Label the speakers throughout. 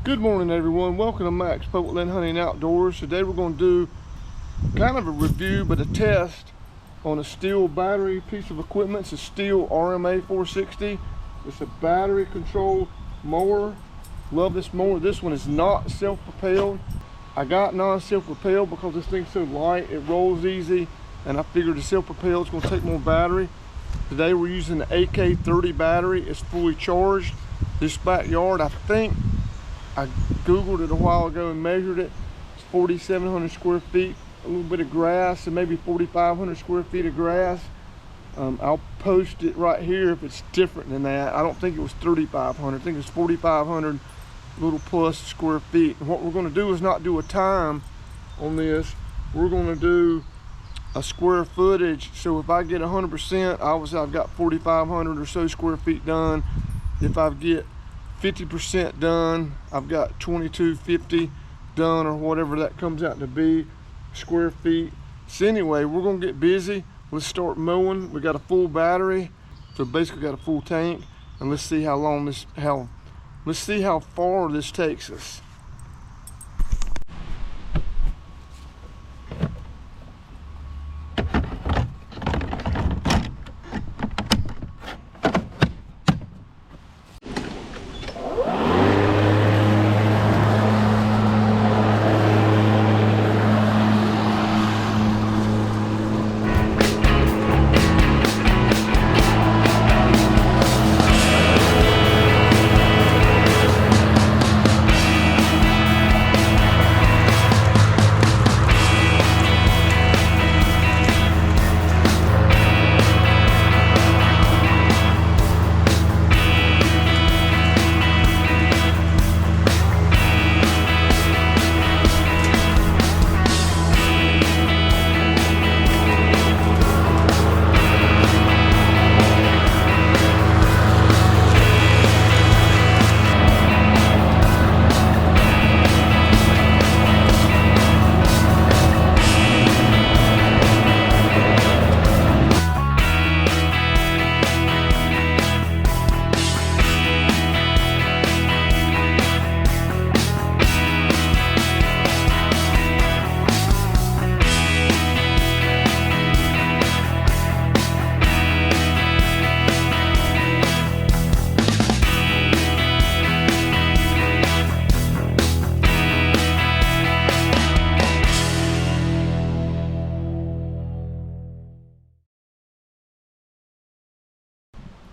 Speaker 1: Good morning, everyone. Welcome to Max Poetland Hunting Outdoors. Today we're going to do kind of a review, but a test on a Stihl battery piece of equipment. It's a Stihl RMA 460. It's a battery controlled mower. Love this mower. This one is not self-propelled. I got non-self-propelled because this thing's so light, it rolls easy, and I figured the self-propelled is going to take more battery. Today we're using the AK 30 battery. It's fully charged. This backyard, I think I googled it a while ago and measured it. It's 4,700 square feet, a little bit of grass, and maybe 4,500 square feet of grass. I'll post it right here if it's different than that. I don't think it was 3,500. I think it's 4,500 little plus square feet. And what we're going to do is not do a time on this. We're going to do a square footage. So if I get 100%, obviously I've got 4,500 or so square feet done. If I get 50% done, I've got 2,250 done, or whatever that comes out to be square feet. So anyway, we're gonna get busy. Let's start mowing. We got a full battery, so basically got a full tank, and let's see how long let's see how far this takes us.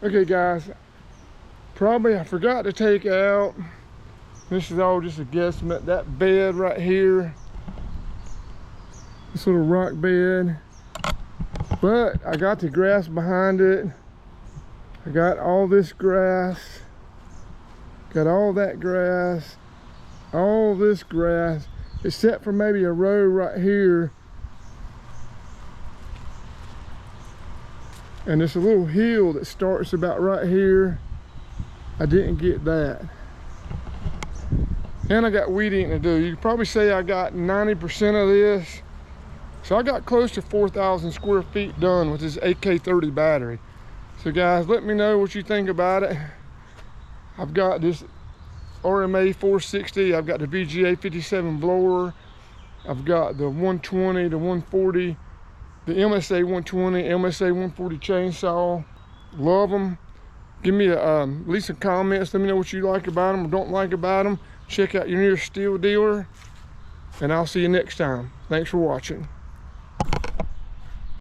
Speaker 1: Okay guys, probably I forgot to take out, this is all just a guesstimate, that bed right here, this little rock bed, but I got the grass behind it. I got all this grass, got all that grass, all this grass, except for maybe a row right here. And there's a little hill that starts about right here. I didn't get that. And I got weed eating to do. You could probably say I got 90% of this. So I got close to 4,000 square feet done with this AK 30 battery. So guys, let me know what you think about it. I've got this RMA 460. I've got the VGA 57 blower. I've got the 120, the 140. The MSA 120, MSA 140 chainsaw. Love them. Give me leave some comments. Let me know what you like about them or don't like about them. Check out your nearest Stihl dealer. And I'll see you next time. Thanks for watching.